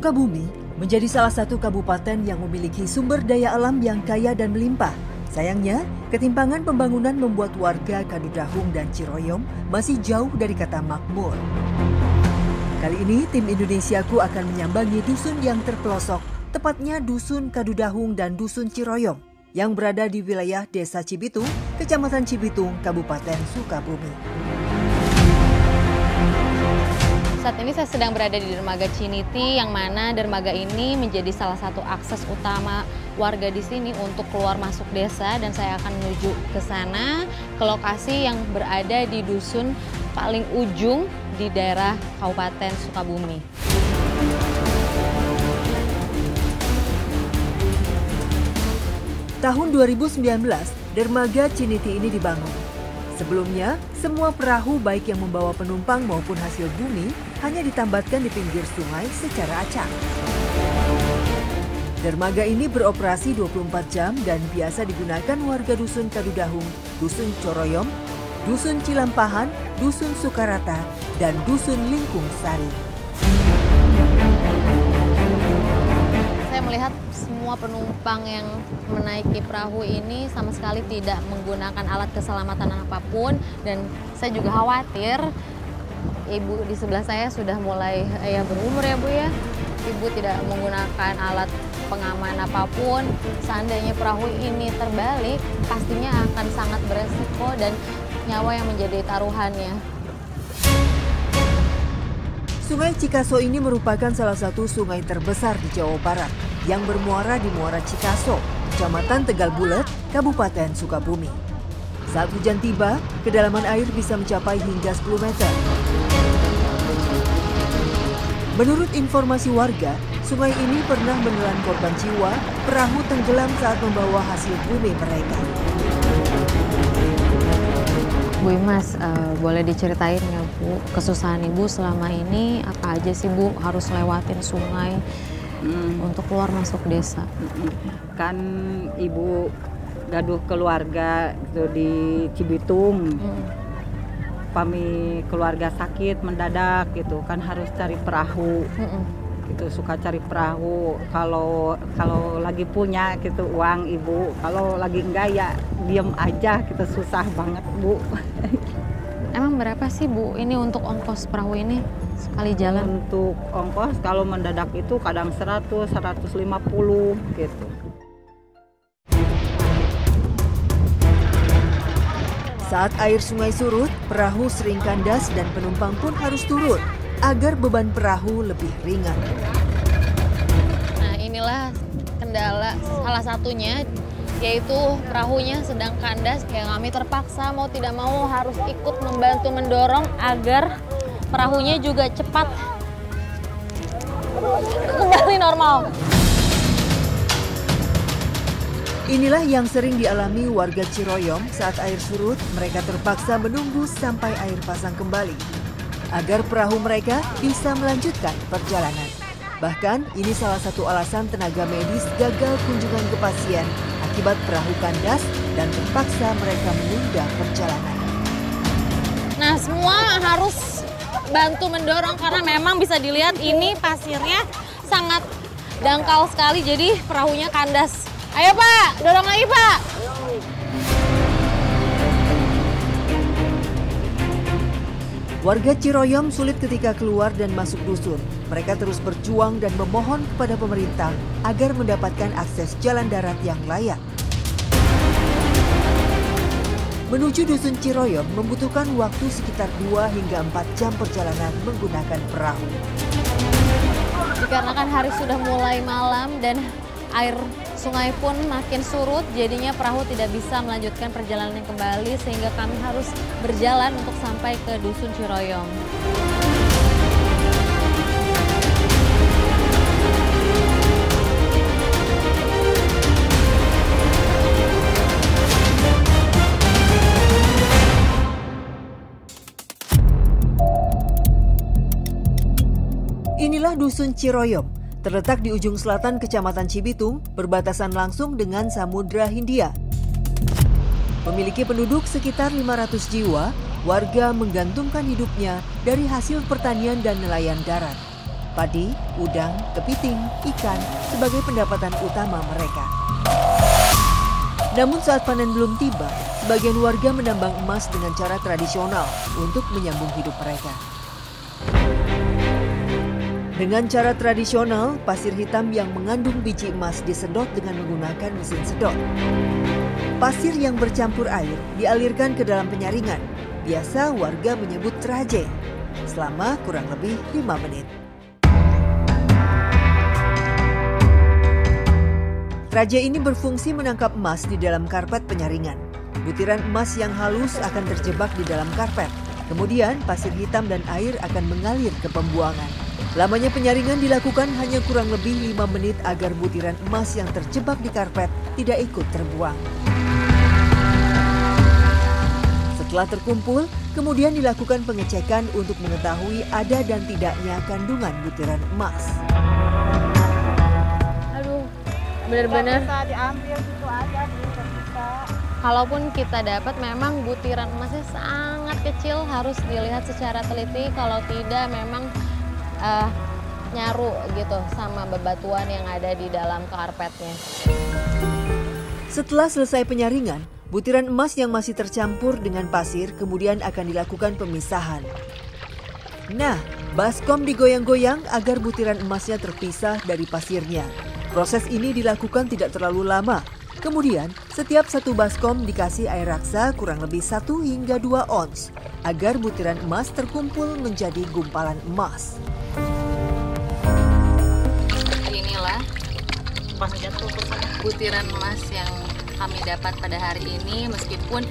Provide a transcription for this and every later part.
Sukabumi menjadi salah satu kabupaten yang memiliki sumber daya alam yang kaya dan melimpah. Sayangnya, ketimpangan pembangunan membuat warga Kadudahung dan Ciroyom masih jauh dari kata makmur. Kali ini, tim Indonesiaku akan menyambangi dusun yang terpelosok, tepatnya Dusun Kadudahung dan Dusun Ciroyom, yang berada di wilayah Desa Cibitung, Kecamatan Cibitung, Kabupaten Sukabumi. Saat ini saya sedang berada di dermaga Ciniti, yang mana dermaga ini menjadi salah satu akses utama warga di sini untuk keluar masuk desa, dan saya akan menuju ke sana, ke lokasi yang berada di dusun paling ujung di daerah Kabupaten Sukabumi. Tahun 2019, dermaga Ciniti ini dibangun. Sebelumnya, semua perahu baik yang membawa penumpang maupun hasil bumi hanya ditambatkan di pinggir sungai secara acak. Dermaga ini beroperasi 24 jam dan biasa digunakan warga Dusun Kadudahung, Dusun Ciroyom, Dusun Cilampahan, Dusun Sukarata, dan Dusun Lingkung Sari. Saya melihat semua penumpang yang menaiki perahu ini sama sekali tidak menggunakan alat keselamatan apapun, dan saya juga khawatir. Ibu di sebelah saya sudah mulai berumur ya Bu ya. Ibu tidak menggunakan alat pengaman apapun. Seandainya perahu ini terbalik, pastinya akan sangat beresiko dan nyawa yang menjadi taruhannya. Sungai Cikaso ini merupakan salah satu sungai terbesar di Jawa Barat yang bermuara di Muara Cikaso, Kecamatan Tegal Bulet, Kabupaten Sukabumi. Saat hujan tiba, kedalaman air bisa mencapai hingga 10 meter. Menurut informasi warga, sungai ini pernah menelan korban jiwa, perahu tenggelam saat membawa hasil bumi mereka. Bu Imas, boleh diceritain ya Bu, kesusahan Ibu selama ini apa aja sih Bu harus lewatin sungai untuk keluar masuk desa? Kan Ibu gaduh keluarga itu di Cibitung, kami keluarga sakit mendadak gitu, kan harus cari perahu. Gitu, suka cari perahu kalau lagi punya gitu uang Ibu, kalau lagi enggak ya diem aja, kita susah banget Bu. Emang berapa sih Bu ini untuk ongkos perahu ini sekali jalan? Untuk ongkos kalau mendadak itu kadang 100, 150 gitu. Saat air sungai surut, perahu sering kandas dan penumpang pun harus turun agar beban perahu lebih ringan. Nah, inilah kendala salah satunya, yaitu perahunya sedang kandas. Kayak kami terpaksa mau tidak mau harus ikut membantu mendorong agar perahunya juga cepat kembali normal. Inilah yang sering dialami warga Ciroyom saat air surut. Mereka terpaksa menunggu sampai air pasang kembali agar perahu mereka bisa melanjutkan perjalanan. Bahkan, ini salah satu alasan tenaga medis gagal kunjungan ke pasien akibat perahu kandas dan terpaksa mereka menunda perjalanan. Nah, semua harus bantu mendorong karena memang bisa dilihat ini pasirnya sangat dangkal sekali, jadi perahunya kandas. Ayo Pak, dorong lagi Pak. Warga Ciroyom sulit ketika keluar dan masuk dusun. Mereka terus berjuang dan memohon kepada pemerintah agar mendapatkan akses jalan darat yang layak. Menuju dusun Ciroyom membutuhkan waktu sekitar 2 hingga 4 jam perjalanan menggunakan perahu. Dikarenakan hari sudah mulai malam dan air sungai pun makin surut, jadinya perahu tidak bisa melanjutkan perjalanan kembali, sehingga kami harus berjalan untuk sampai ke Dusun Ciroyom. Inilah Dusun Ciroyom. Terletak di ujung selatan Kecamatan Cibitung, berbatasan langsung dengan Samudra Hindia. Memiliki penduduk sekitar 500 jiwa, warga menggantungkan hidupnya dari hasil pertanian dan nelayan darat. padi, udang, kepiting, ikan sebagai pendapatan utama mereka. Namun saat panen belum tiba, sebagian warga menambang emas dengan cara tradisional untuk menyambung hidup mereka. Dengan cara tradisional, pasir hitam yang mengandung biji emas disedot dengan menggunakan mesin sedot. Pasir yang bercampur air dialirkan ke dalam penyaringan. Biasa warga menyebut traje, selama kurang lebih 5 menit. Traje ini berfungsi menangkap emas di dalam karpet penyaringan. Butiran emas yang halus akan terjebak di dalam karpet. Kemudian pasir hitam dan air akan mengalir ke pembuangan. Lamanya penyaringan dilakukan hanya kurang lebih 5 menit agar butiran emas yang terjebak di karpet tidak ikut terbuang. Setelah terkumpul, kemudian dilakukan pengecekan untuk mengetahui ada dan tidaknya kandungan butiran emas. Aduh, benar-benar. Bisa diambil gitu aja, bisa. Kalaupun kita dapat, memang butiran emasnya sangat kecil, harus dilihat secara teliti. Kalau tidak, memang nyaru gitu sama bebatuan yang ada di dalam karpetnya. Setelah selesai penyaringan, butiran emas yang masih tercampur dengan pasir kemudian akan dilakukan pemisahan. Nah, baskom digoyang-goyang agar butiran emasnya terpisah dari pasirnya. Proses ini dilakukan tidak terlalu lama. Kemudian, setiap satu baskom dikasih air raksa kurang lebih 1 hingga 2 ons agar butiran emas terkumpul menjadi gumpalan emas. Inilah butiran emas yang kami dapat pada hari ini, meskipun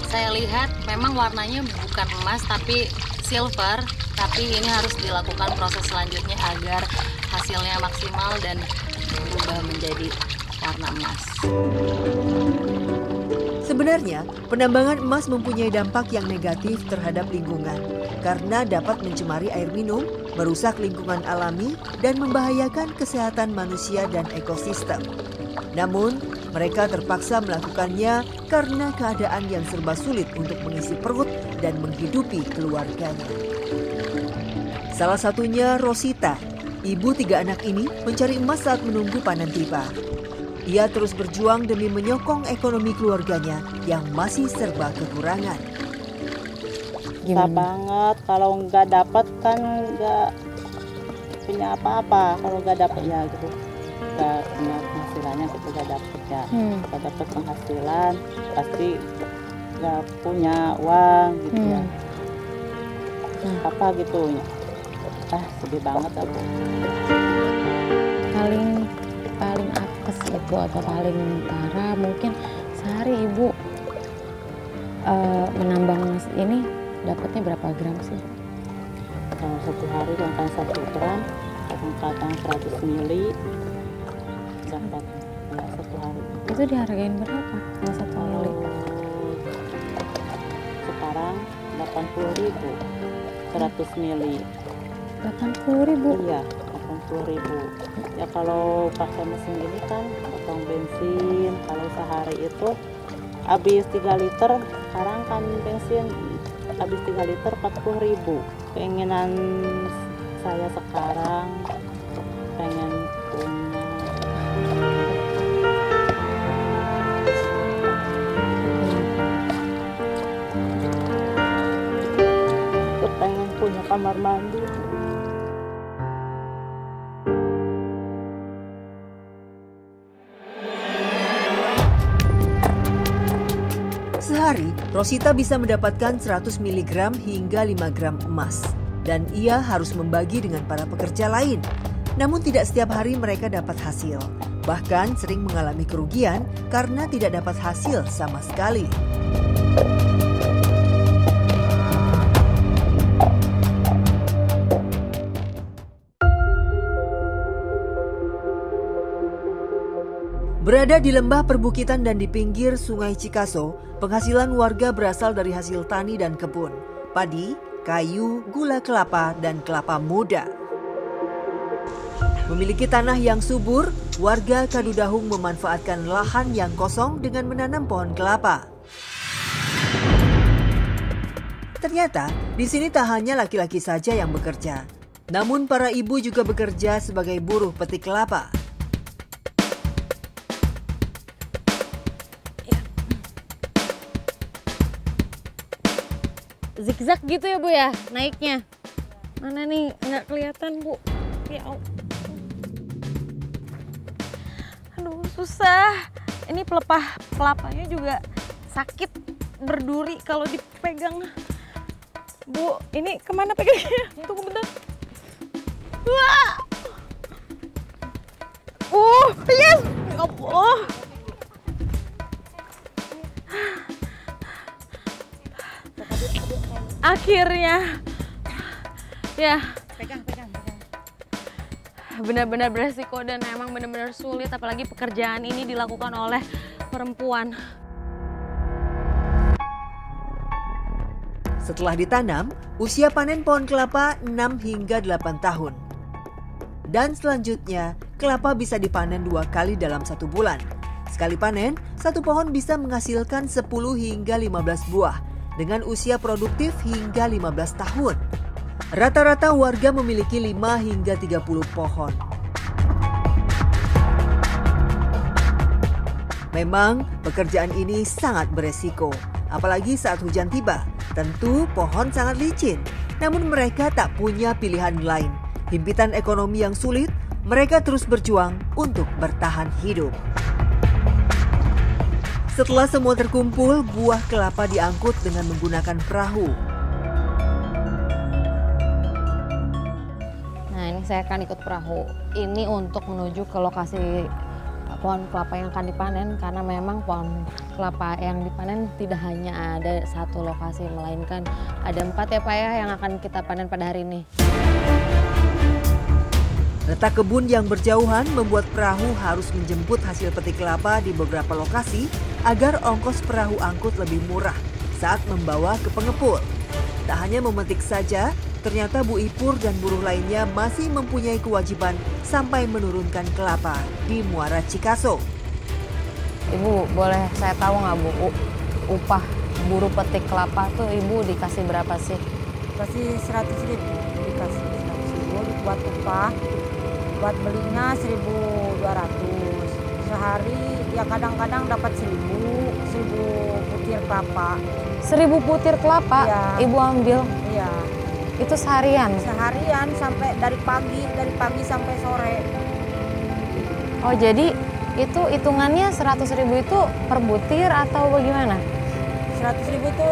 saya lihat memang warnanya bukan emas tapi silver, tapi ini harus dilakukan proses selanjutnya agar hasilnya maksimal dan berubah menjadi warna emas. Sebenarnya, penambangan emas mempunyai dampak yang negatif terhadap lingkungan karena dapat mencemari air minum, merusak lingkungan alami, dan membahayakan kesehatan manusia dan ekosistem. Namun, mereka terpaksa melakukannya karena keadaan yang serba sulit untuk mengisi perut dan menghidupi keluarganya. Salah satunya Rosita, ibu 3 anak ini mencari emas saat menunggu panen tiba. Ia terus berjuang demi menyokong ekonomi keluarganya yang masih serba kekurangan. Susah banget, kalau nggak dapat kan nggak punya apa-apa. Kalau nggak dapat ya gitu, nggak punya penghasilannya gitu, nggak dapat ya. Nggak dapat penghasilan, pasti nggak punya uang gitu ya. Apa gitu ya. Sedih banget aku. Paling apes itu atau paling parah mungkin sehari ibu menambang emas ini dapatnya berapa gram sih? Kalau 1 hari kan 1 gram, kadang-kadang 100 mili dapat ya 1 hari. Itu dihargain berapa kalau 1 mili? Sekarang 80.000 100 mili. 80.000? Iya, 80.000. Ya kalau pakai mesin ini kan potong bensin, kalau sehari itu habis 3 liter, sekarang kan bensin habis 3 liter 40.000. Keinginan saya sekarang pengen punya kamar mandi. Sehari, Rosita bisa mendapatkan 100 mg hingga 5 gram emas. Dan ia harus membagi dengan para pekerja lain. Namun tidak setiap hari mereka dapat hasil. Bahkan sering mengalami kerugian karena tidak dapat hasil sama sekali. Berada di lembah perbukitan dan di pinggir Sungai Cikaso, penghasilan warga berasal dari hasil tani dan kebun, padi, kayu, gula kelapa, dan kelapa muda. Memiliki tanah yang subur, warga Kadudahung memanfaatkan lahan yang kosong dengan menanam pohon kelapa. Ternyata, di sini tak hanya laki-laki saja yang bekerja. Namun para ibu juga bekerja sebagai buruh petik kelapa. Zigzag gitu ya Bu ya naiknya. Mana nih nggak kelihatan Bu. Ya, aduh susah. Ini pelepah kelapanya juga sakit berduri kalau dipegang. Bu, ini kemana pegangnya? Tunggu bentar. Wah. Yes. Ya Allah. Akhirnya. Ya. Pegang. Benar-benar beresiko dan emang benar-benar sulit, apalagi pekerjaan ini dilakukan oleh perempuan. Setelah ditanam, usia panen pohon kelapa 6 hingga 8 tahun. Dan selanjutnya, kelapa bisa dipanen 2 kali dalam 1 bulan. Sekali panen, satu pohon bisa menghasilkan 10 hingga 15 buah dengan usia produktif hingga 15 tahun. Rata-rata warga memiliki 5 hingga 30 pohon. Memang pekerjaan ini sangat beresiko, apalagi saat hujan tiba. Tentu pohon sangat licin, namun mereka tak punya pilihan lain. Himpitan ekonomi yang sulit, mereka terus berjuang untuk bertahan hidup. Setelah semua terkumpul, buah kelapa diangkut dengan menggunakan perahu. Nah, ini saya akan ikut perahu. Ini untuk menuju ke lokasi pohon kelapa yang akan dipanen, karena memang pohon kelapa yang dipanen tidak hanya ada satu lokasi, melainkan ada 4 ya Pak ya yang akan kita panen pada hari ini. Letak kebun yang berjauhan membuat perahu harus menjemput hasil petik kelapa di beberapa lokasi agar ongkos perahu angkut lebih murah saat membawa ke pengepul. Tak hanya memetik saja, ternyata Bu Ipur dan buruh lainnya masih mempunyai kewajiban sampai menurunkan kelapa di Muara Cikaso. Ibu, boleh saya tahu nggak Bu, upah buruh petik kelapa tuh Ibu dikasih berapa sih? Kasih 100.000, dikasih 100.000 buat upah, buat belinya 1.200. Sehari ya kadang-kadang dapat 1.000 butir kelapa. 1.000 butir kelapa Ya. Ibu ambil? Iya. Itu seharian? Seharian sampai dari pagi sampai sore. Oh jadi itu hitungannya 100.000 itu per butir atau bagaimana? 100.000 itu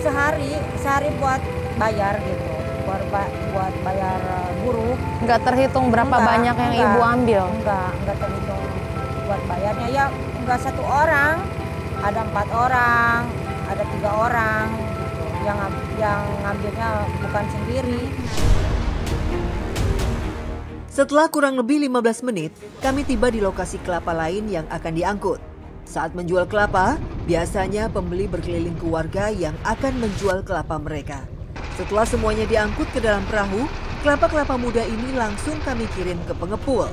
sehari buat bayar gitu, buat bayar buruh. Nggak terhitung berapa banyak yang Ibu ambil? Enggak terhitung buat bayarnya. Ya enggak 1 orang, ada 4 orang, ada 3 orang gitu. Yang ngambilnya bukan sendiri. Setelah kurang lebih 15 menit, kami tiba di lokasi kelapa lain yang akan diangkut. Saat menjual kelapa, biasanya pembeli berkeliling ke warga yang akan menjual kelapa mereka. Setelah semuanya diangkut ke dalam perahu, kelapa-kelapa muda ini langsung kami kirim ke pengepul.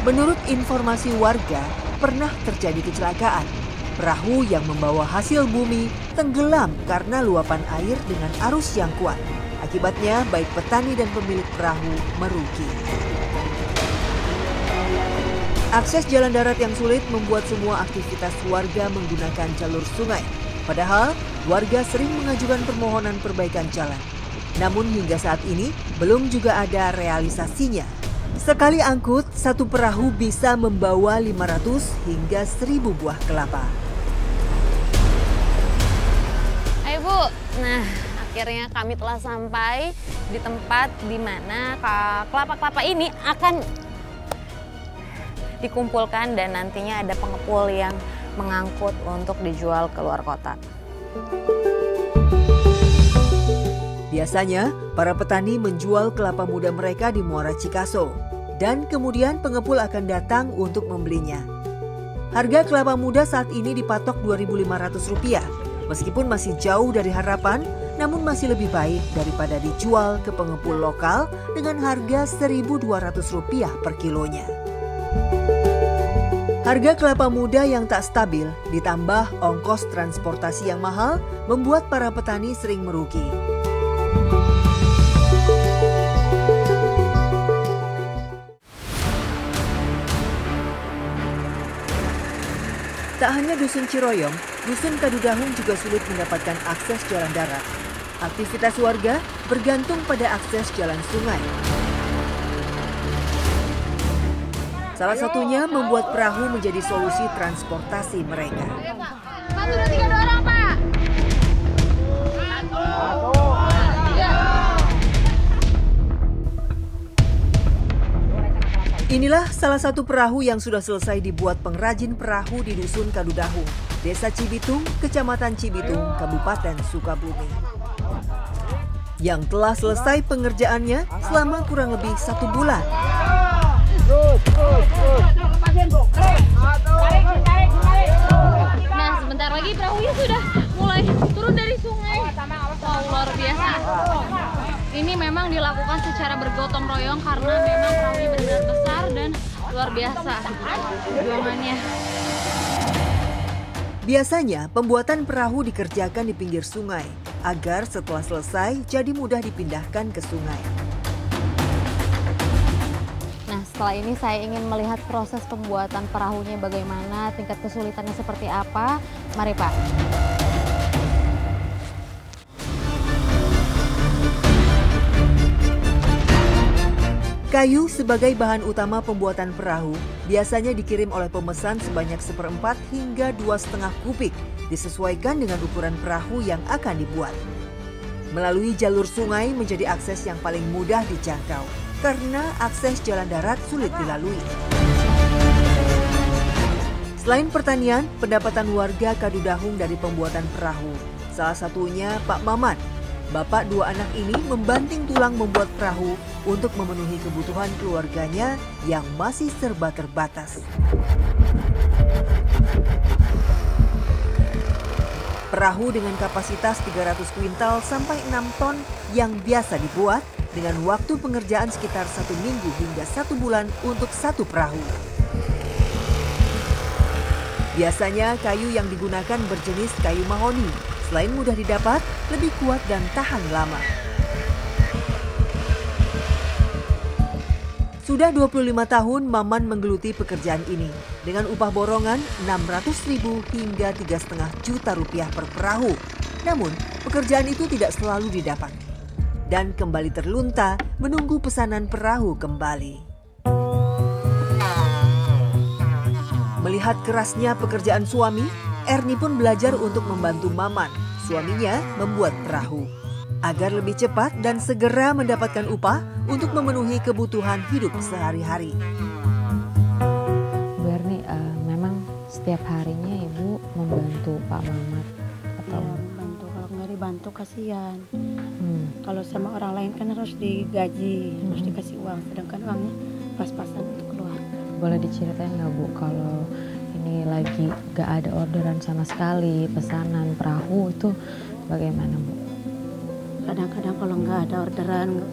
Menurut informasi warga, pernah terjadi kecelakaan. Perahu yang membawa hasil bumi tenggelam karena luapan air dengan arus yang kuat. Akibatnya baik petani dan pemilik perahu merugi. Akses jalan darat yang sulit membuat semua aktivitas warga menggunakan jalur sungai. Padahal warga sering mengajukan permohonan perbaikan jalan. Namun hingga saat ini belum juga ada realisasinya. Sekali angkut, satu perahu bisa membawa 500 hingga 1.000 buah kelapa. Ayo Bu, nah akhirnya kami telah sampai di tempat di mana kelapa-kelapa ini akan dikumpulkan dan nantinya ada pengepul yang mengangkut untuk dijual ke luar kota. Biasanya, para petani menjual kelapa muda mereka di Muara Cikaso dan kemudian pengepul akan datang untuk membelinya. Harga kelapa muda saat ini dipatok Rp2.500. Meskipun masih jauh dari harapan, namun masih lebih baik daripada dijual ke pengepul lokal dengan harga Rp1.200 per kilonya. Harga kelapa muda yang tak stabil ditambah ongkos transportasi yang mahal membuat para petani sering merugi. Tak hanya Dusun Ciroyom, Dusun Kadudahung juga sulit mendapatkan akses jalan darat. Aktivitas warga bergantung pada akses jalan sungai. Salah satunya membuat perahu menjadi solusi transportasi mereka. Satu, dua, tiga, dorong, Pak. Inilah salah satu perahu yang sudah selesai dibuat pengrajin perahu di Dusun Kadudahung, Desa Cibitung, Kecamatan Cibitung, Kabupaten Sukabumi. Yang telah selesai pengerjaannya selama kurang lebih 1 bulan. Nah, sebentar lagi perahunya sudah mulai turun dari sungai. Wow, luar biasa. Ini memang dilakukan secara bergotong royong karena memang perahunya benar-benar besar dan luar biasa perjuangannya. Biasanya pembuatan perahu dikerjakan di pinggir sungai agar setelah selesai jadi mudah dipindahkan ke sungai. Nah, setelah ini saya ingin melihat proses pembuatan perahunya bagaimana, tingkat kesulitannya seperti apa. Mari, Pak. Kayu sebagai bahan utama pembuatan perahu biasanya dikirim oleh pemesan sebanyak 1/4 hingga 2,5 kubik, disesuaikan dengan ukuran perahu yang akan dibuat. Melalui jalur sungai menjadi akses yang paling mudah dijangkau, karena akses jalan darat sulit dilalui. Selain pertanian, pendapatan warga Kadudahung dari pembuatan perahu, salah satunya Pak Maman. Bapak 2 anak ini membanting tulang membuat perahu untuk memenuhi kebutuhan keluarganya yang masih serba terbatas. Perahu dengan kapasitas 300 kuintal sampai 6 ton yang biasa dibuat dengan waktu pengerjaan sekitar 1 minggu hingga 1 bulan untuk 1 perahu. Biasanya kayu yang digunakan berjenis kayu mahoni. Selain mudah didapat, lebih kuat dan tahan lama. Sudah 25 tahun Maman menggeluti pekerjaan ini dengan upah borongan 600.000 hingga 3,5 juta rupiah per perahu. Namun, pekerjaan itu tidak selalu didapat dan kembali terlunta menunggu pesanan perahu kembali. Melihat kerasnya pekerjaan suami, Erni pun belajar untuk membantu Maman, suaminya, membuat perahu agar lebih cepat dan segera mendapatkan upah untuk memenuhi kebutuhan hidup sehari-hari. Bu Erni, memang setiap harinya Ibu membantu Pak Mamat atau? Ya, membantu. Kalau nggak dibantu kasihan. Kalau sama orang lain kan harus digaji, harus dikasih uang, sedangkan uangnya pas-pasan untuk keluarga. Boleh diceritain nggak Bu kalau ini lagi gak ada orderan sama sekali, pesanan perahu itu bagaimana Bu? Kadang-kadang kalau nggak ada orderan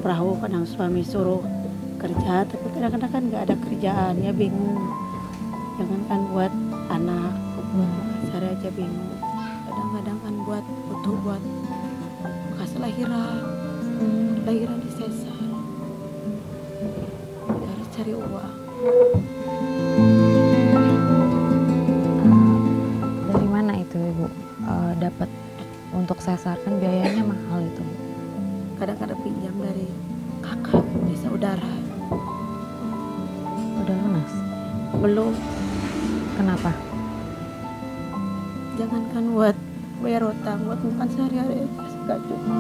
perahu, kadang suami suruh kerja, tapi kadang-kadang kan nggak ada kerjaan, ya bingung. Jangan kan buat anak, saya aja bingung. Kadang-kadang kan butuh buat bekas lahiran, lahiran di sesar, harus cari uang. Dari mana itu Ibu dapat untuk sesar, kan biayanya mahal itu? Kadang-kadang pinjam dari kakak, dari saudara. Udah lunas? Belum. Kenapa? Jangankan buat bayar utang, buat makan sehari-hari gak cukup.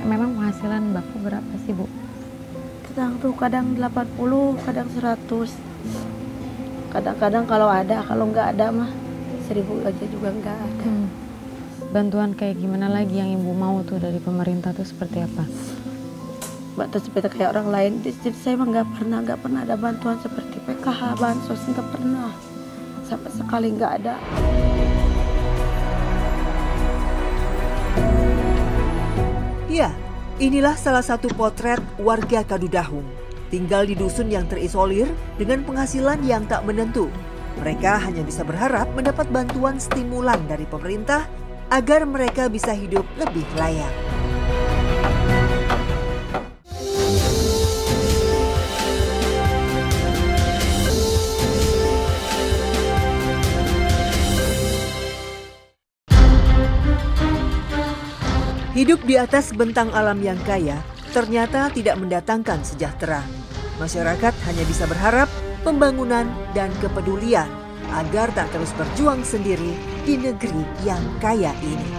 Memang penghasilan Bapak berapa sih Bu? Kadang 80, kadang 100. Kadang-kadang kalau ada, kalau nggak ada mah 1.000 aja juga nggak ada. Bantuan kayak gimana lagi yang Ibu mau tuh dari pemerintah tuh seperti apa? Bantuan seperti kayak orang lain, saya mah nggak pernah ada bantuan seperti PKH, bansos, nggak pernah. Sampai sekali nggak ada. Ya, inilah salah satu potret warga Kadudahung. Tinggal di dusun yang terisolir dengan penghasilan yang tak menentu. Mereka hanya bisa berharap mendapat bantuan stimulan dari pemerintah agar mereka bisa hidup lebih layak. Hidup di atas bentang alam yang kaya ternyata tidak mendatangkan sejahtera. Masyarakat hanya bisa berharap pembangunan dan kepedulian agar tak terus berjuang sendiri di negeri yang kaya ini.